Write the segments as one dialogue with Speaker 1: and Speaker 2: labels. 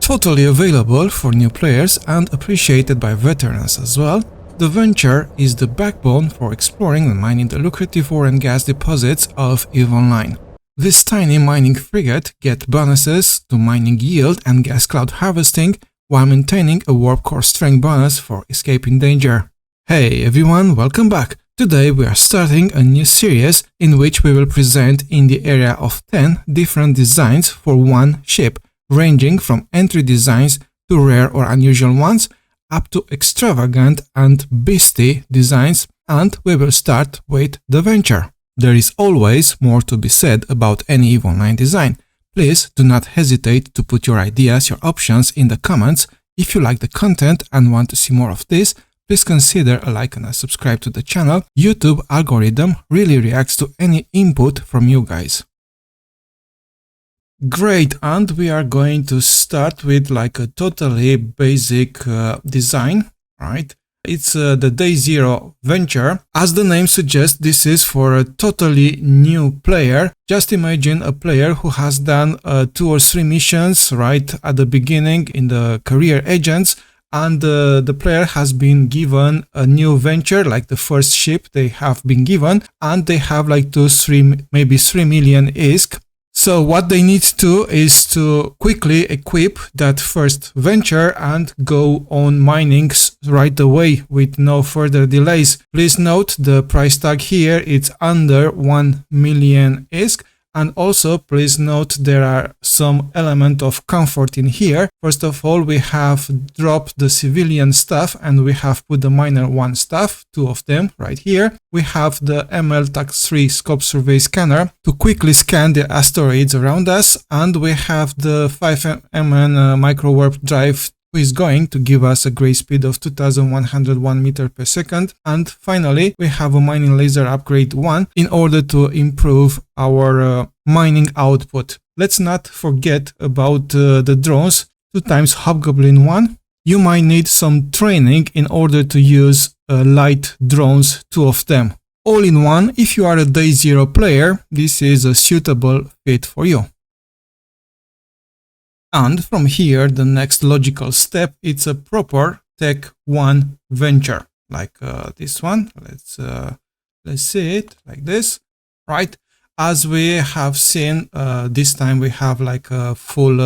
Speaker 1: Totally available for new players and appreciated by veterans as well, the Venture is the backbone for exploring and mining the lucrative ore and gas deposits of EVE Online. This tiny mining frigate gets bonuses to mining yield and gas cloud harvesting while maintaining a warp core strength bonus for escaping danger. Hey everyone, welcome back! Today we are starting a new series in which we will present in the area of 10 different designs for one ship, ranging from entry designs to rare or unusual ones, up to extravagant and beastie designs, and we will start with the Venture. There is always more to be said about any EVE Online design. Please do not hesitate to put your ideas, your options in the comments. If you like the content and want to see more of this, please consider a like and a subscribe to the channel. YouTube algorithm really reacts to any input from you guys. Great, and we are going to start with like a totally basic design, right? It's the Day Zero Venture. As the name suggests, this is for a totally new player. Just imagine a player who has done 2 or 3 missions right at the beginning in the career agents, and the player has been given a new venture, like the first ship they have been given, and they have like 2, 3, maybe 3 million ISK. So what they need to do is to quickly equip that first venture and go on mining right away with no further delays. Please note the price tag here, it's under 1 million ISK. And also please note there are some element of comfort in here. First of all, we have dropped the civilian stuff and we have put the miner 1 stuff, 2 of them right here. We have the ML-TAC-3 scope survey scanner to quickly scan the asteroids around us, and we have the 5MN micro warp drive, who is going to give us a gray speed of 2101 meter per second. And finally, we have a mining laser upgrade 1 in order to improve our mining output. Let's not forget about the drones, 2 times Hobgoblin 1. You might need some training in order to use light drones, 2 of them. All in one, if you are a Day Zero player, this is a suitable fit for you. And from here, the next logical step, it's a proper Tech 1 venture, like this one. Let's see it like this, right? As we have seen, this time we have like a full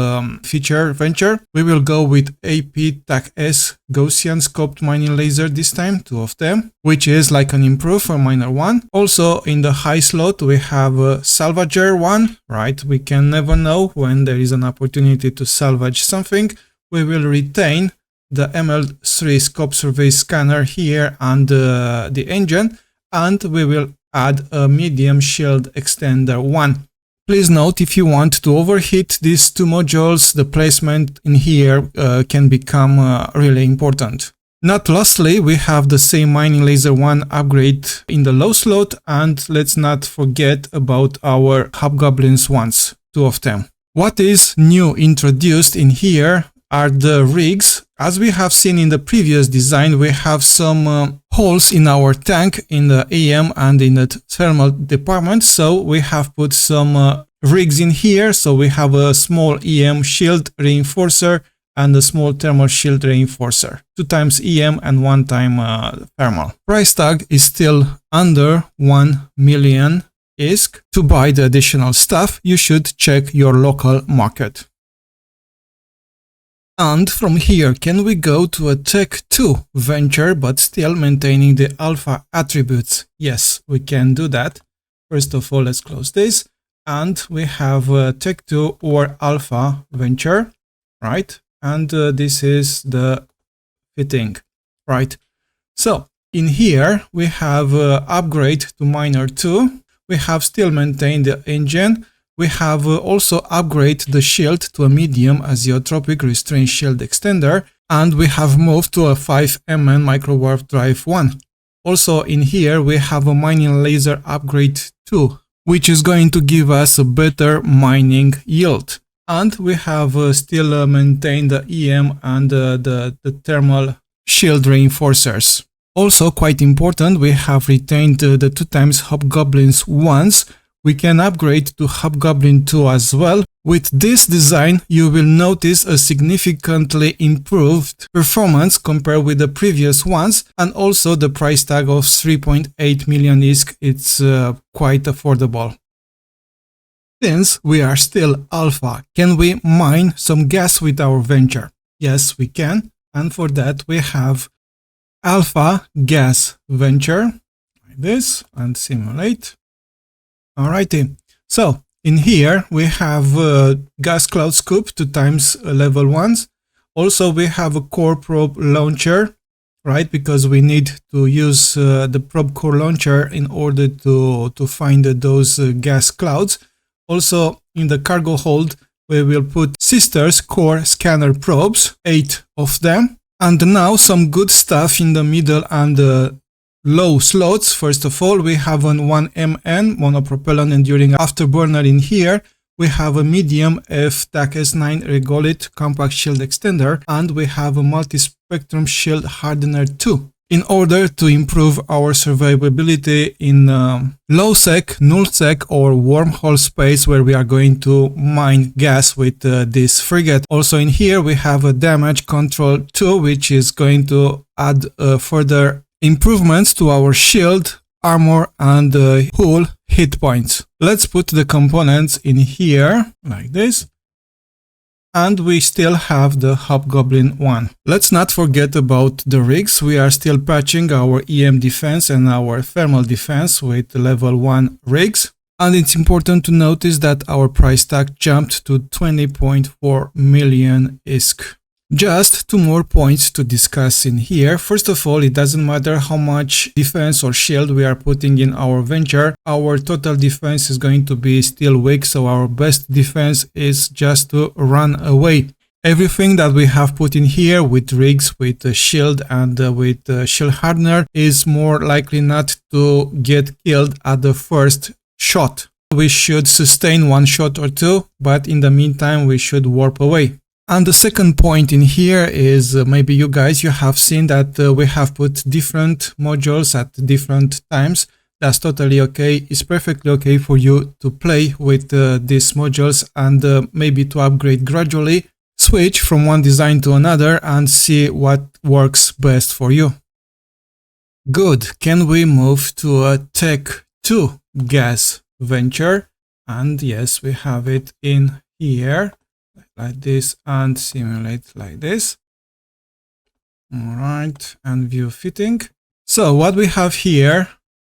Speaker 1: feature venture. We will go with AP-TAC-S Gaussian scoped mining laser this time, 2 of them, which is like an improve for miner 1. Also in the high slot, we have a salvager 1, right? We can never know when there is an opportunity to salvage something. We will retain the ML-3 scope survey scanner here and the engine, and we will add a medium shield extender 1. Please note, if you want to overheat these 2 modules, the placement in here can become really important. Not lastly, we have the same mining laser 1 upgrade in the low slot, and let's not forget about our Hobgoblins ones, 2 of them. What is new introduced in here are the rigs. As we have seen in the previous design, we have some holes in our tank in the AM and in the thermal department, so we have put some rigs in here. So we have a small EM shield reinforcer and a small thermal shield reinforcer, 2 times EM and 1 time thermal. Price tag is still under 1 million ISK. To buy the additional stuff, you should check your local market. And from here, can we go to a Tech 2 venture, but still maintaining the alpha attributes? Yes, we can do that. First of all, let's close this. And we have a Tech 2 or alpha venture, right? And this is the fitting, right? So in here, we have upgrade to miner 2. We have still maintained the engine. We have also upgraded the shield to a medium azeotropic restraint shield extender, and we have moved to a 5MN micro warp drive 1. Also in here we have a mining laser upgrade 2, which is going to give us a better mining yield. And we have still maintained the EM and the thermal shield reinforcers. Also quite important, we have retained the 2 times Hobgoblins 1s. We can upgrade to Hobgoblin 2 as well, With this design, you will notice a significantly improved performance compared with the previous ones, and also the price tag of 3.8 million ISK, it's quite affordable. Since we are still alpha, can we mine some gas with our venture? Yes, we can, and for that we have alpha gas venture, like this, and simulate. Alrighty, so in here we have gas cloud scoop 2 times level 1s. Also we have a core probe launcher, right? Because we need to use the probe core launcher in order to find those gas clouds. Also in the cargo hold we will put sisters core scanner probes, 8 of them. And now some good stuff in the middle and the low slots. First of all, we have an 1MN monopropellant enduring afterburner in here. We have a medium FTAC S9 regolith compact shield extender, and we have a multi-spectrum shield hardener 2. In order to improve our survivability in low sec, null sec or wormhole space where we are going to mine gas with this frigate. Also in here we have a damage control 2, which is going to add further improvements to our shield, armor and hull hit points. Let's put the components in here like this. And we still have the Hobgoblin one. Let's not forget about the rigs. We are still patching our EM defense and our thermal defense with level 1 rigs. And it's important to notice that our price tag jumped to 20.4 million ISK. Just 2 more points to discuss in here. First of all, it doesn't matter how much defense or shield we are putting in our venture. Our total defense is going to be still weak, so our best defense is just to run away. Everything that we have put in here with rigs, with the shield and with the shield hardener is more likely not to get killed at the first shot. We should sustain 1 shot or 2, but in the meantime we should warp away. And the second point in here is maybe you guys, you have seen that we have put different modules at different times. That's totally okay. It's perfectly okay for you to play with these modules and maybe to upgrade gradually, switch from one design to another and see what works best for you. Good. Can we move to a Tech 2 gas venture? And yes, we have it in here. Like this and simulate like this. All right, and view fitting. So what we have here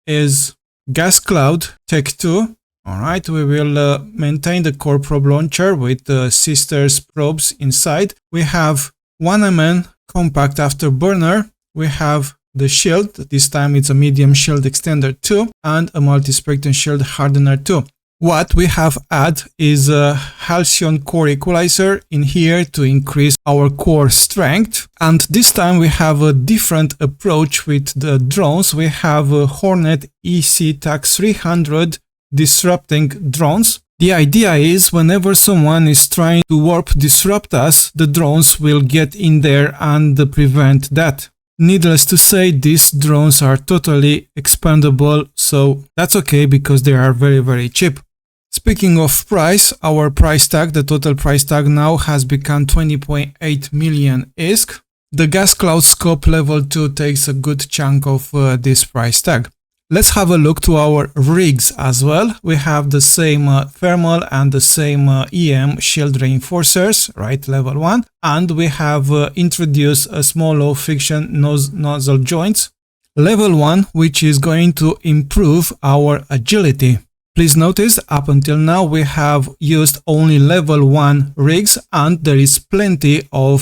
Speaker 1: is gas cloud Tech 2. All right, we will maintain the core probe launcher with the sisters probes inside. We have 1MN compact afterburner. We have the shield. This time it's a medium shield extender 2 and a multi-spectrum shield hardener 2. What we have added is a halcyon core equalizer in here to increase our core strength. And this time we have a different approach with the drones. We have a Hornet EC TAC 300 disrupting drones. The idea is whenever someone is trying to warp disrupt us, the drones will get in there and prevent that. Needless to say, these drones are totally expendable, so that's okay because they are very, very cheap. Speaking of price, our price tag, the total price tag now has become 20.8 million ISK. The gas cloud scope level 2 takes a good chunk of this price tag. Let's have a look to our rigs as well. We have the same thermal and the same EM shield reinforcers, right, level 1. And we have introduced a small low friction nozzle joints, level 1, which is going to improve our agility. Please notice, up until now, we have used only level 1 rigs and there is plenty of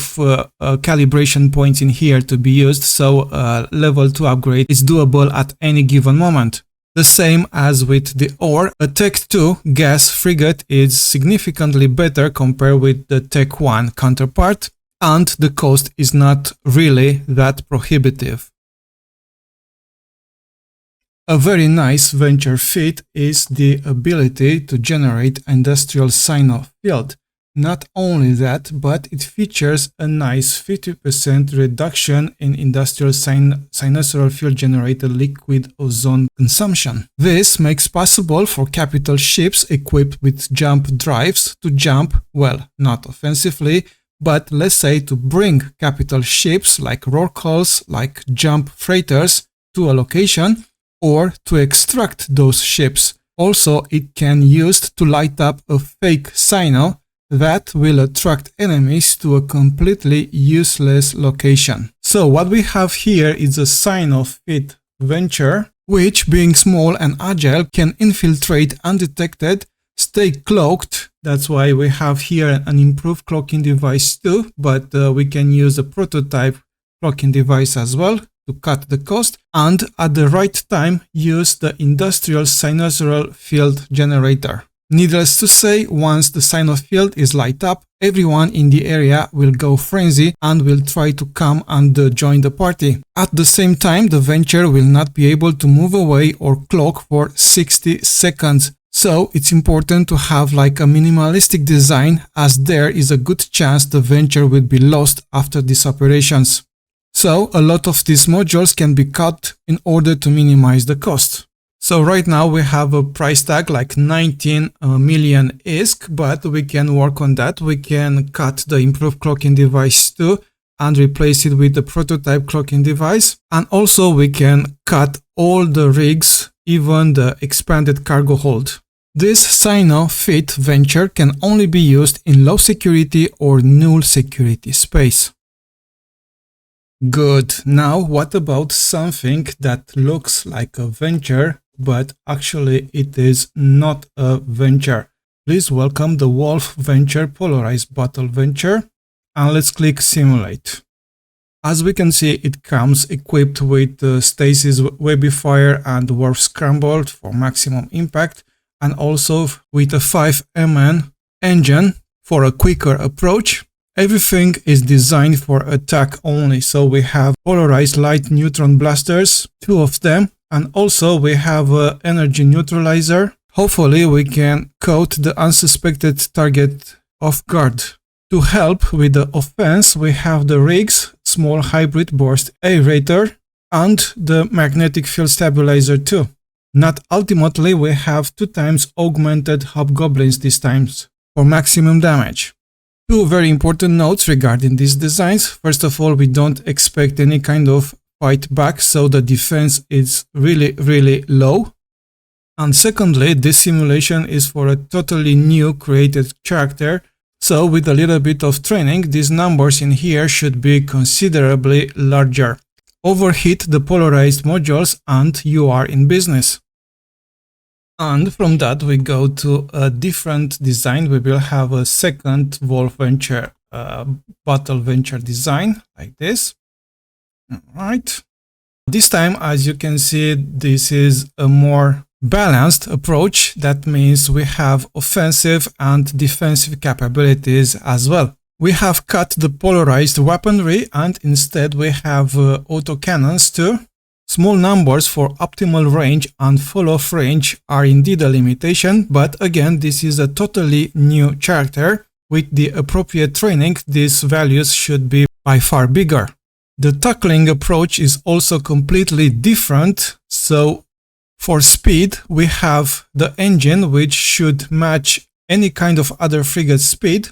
Speaker 1: calibration points in here to be used, so level 2 upgrade is doable at any given moment. The same as with the ore, a Tech 2 gas frigate is significantly better compared with the Tech 1 counterpart, and the cost is not really that prohibitive. A very nice venture fit is the ability to generate industrial Cyno field. Not only that, but it features a nice 50% reduction in industrial sinusoidal field generated liquid ozone consumption. This makes possible for capital ships equipped with jump drives to jump, well, not offensively, but let's say to bring capital ships like rorquals, like jump freighters to a location, or to extract those ships. Also, it can be used to light up a fake Cyno that will attract enemies to a completely useless location. So what we have here is a Cyno Fit Venture, which being small and agile can infiltrate undetected, stay cloaked. That's why we have here an improved cloaking device too, but we can use a prototype cloaking device as well to cut the cost, and at the right time use the industrial sinusoidal field generator. Needless to say, once the Cyno field is light up, everyone in the area will go frenzy and will try to come and join the party. At the same time, the Venture will not be able to move away or cloak for 60 seconds. So it's important to have like a minimalistic design, as there is a good chance the Venture will be lost after these operations. So a lot of these modules can be cut in order to minimize the cost. So right now we have a price tag like 19 million ISK, but we can work on that. We can cut the improved clocking device too and replace it with the prototype clocking device. And also we can cut all the rigs, even the expanded cargo hold. This Cyno Fit Venture can only be used in low security or null security space. Good. Now what about something that looks like a Venture, but actually it is not a Venture? Please welcome the Wolf Venture Polarized Battle Venture, and let's click Simulate. As we can see, it comes equipped with Stasis Webifier and Warp Scramble for maximum impact, and also with a 5MN engine for a quicker approach. Everything is designed for attack only, so we have polarized light neutron blasters, 2 of them, and also we have an energy neutralizer. Hopefully we can coat the unsuspected target off guard. To help with the offense, we have the rigs, small hybrid burst aerator, and the magnetic field stabilizer too. Not ultimately, we have 2 times augmented hobgoblins this time for maximum damage. 2 very important notes regarding these designs. First of all, we don't expect any kind of fight back, so the defense is really low. And secondly, this simulation is for a totally new created character, so with a little bit of training, these numbers in here should be considerably larger. Overheat the polarized modules and you are in business. And from that we go to a different design. We will have a second Wolf Venture Battle Venture design like this. All right. This time, as you can see, this is a more balanced approach. That means we have offensive and defensive capabilities as well. We have cut the polarized weaponry and instead we have autocannons too. Small numbers for optimal range and fall-off range are indeed a limitation, but again, this is a totally new character. With the appropriate training, these values should be by far bigger. The tackling approach is also completely different. So for speed, we have the engine, which should match any kind of other frigate speed.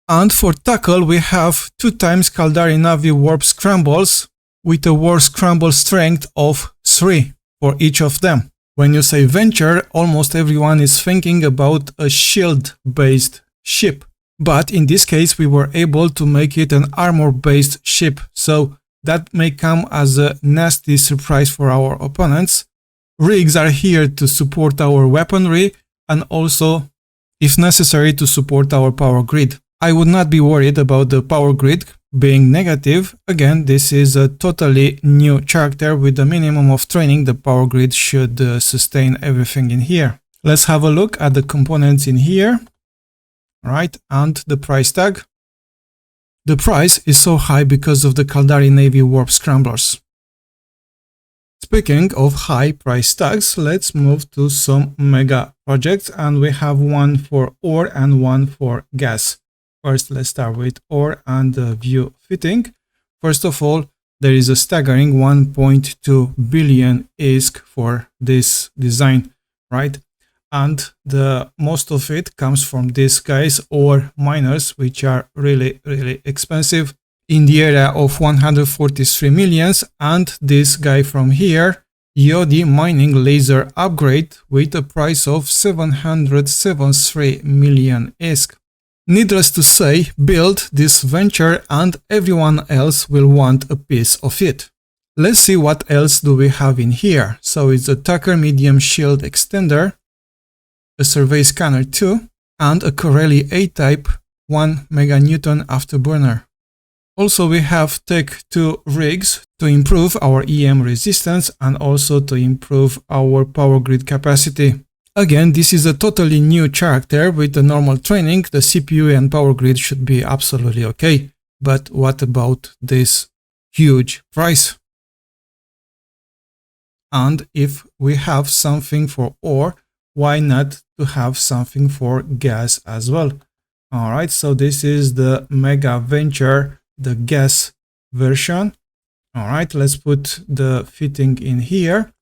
Speaker 1: And for tackle, we have 2 times Caldari Navi warp scrambles, with a warp scramble strength of 3 for each of them. When you say Venture, almost everyone is thinking about a shield-based ship. But in this case, we were able to make it an armor-based ship. So that may come as a nasty surprise for our opponents. Rigs are here to support our weaponry and also, if necessary, to support our power grid. I would not be worried about the power grid being negative. Again, this is a totally new character. With a minimum of training, the power grid should sustain everything in here. Let's have a look at the components in here. Right, and the price tag. The price is so high because of the Caldari Navy warp scramblers. Speaking of high price tags, let's move to some mega projects, and we have one for ore and one for gas. First, let's start with ore and view fitting. First of all, there is a staggering 1.2 billion ISK for this design, right? And the most of it comes from these guys, ore miners, which are really expensive, in the area of 143 millions. And this guy from here, Yodi mining laser upgrade, with a price of 773 million ISK. Needless to say, build this venture and everyone else will want a piece of it. Let's see what else do we have in here. So it's a Tucker medium shield extender, a survey scanner 2, and a Corelli A-type 1 meganewton afterburner. Also, we have Tech 2 rigs to improve our EM resistance and also to improve our power grid capacity. Again, this is a totally new character. With the normal training, the CPU and power grid should be absolutely okay. But what about this huge price? And if we have something for ore, why not to have something for gas as well? All right, so this is the Mega Venture, the gas version. All right, let's put the fitting in here.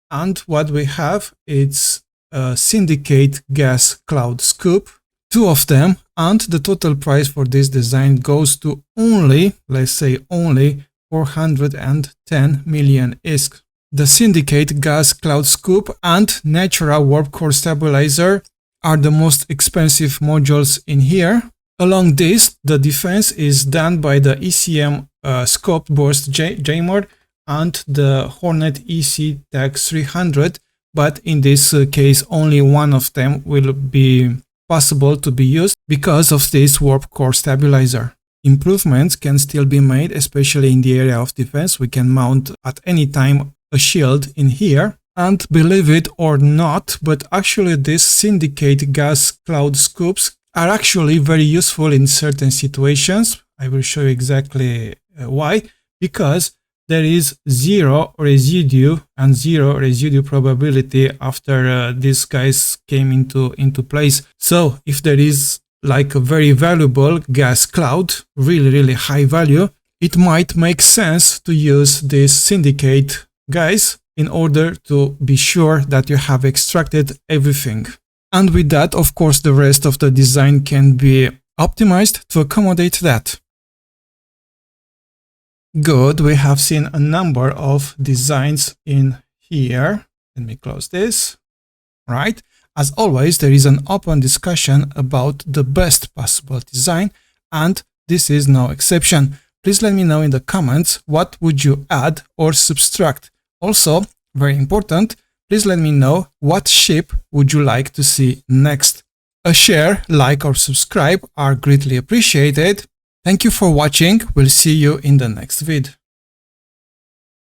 Speaker 1: And what we have, it's a Syndicate gas cloud scoop, 2 of them, and the total price for this design goes to only, let's say only, 410 million ISK. The Syndicate gas cloud scoop and natural warp core stabilizer are the most expensive modules in here. Along this, the defense is done by the ECM Scoped Burst Jammer and the Hornet EC Tag 300, but in this case only one of them will be possible to be used because of this warp core stabilizer. Improvements can still be made, especially in the area of defense. We can mount at any time a shield in here, and believe it or not, but actually these Syndicate gas cloud scoops are actually very useful in certain situations. I will show you exactly why. Because there is zero residue and zero residue probability after these guys came into place. So if there is like a very valuable gas cloud, really high value, it might make sense to use this Syndicate guys in order to be sure that you have extracted everything. And with that, of course, the rest of the design can be optimized to accommodate that. Good, we have seen a number of designs in here. Let me close this. Right. As always, there is an open discussion about the best possible design, and this is no exception. Please let me know in the comments what would you add or subtract. Also, very important, please let me know what ship would you like to see next. A share, like or subscribe are greatly appreciated. Thank you for watching. We'll see you in the next vid.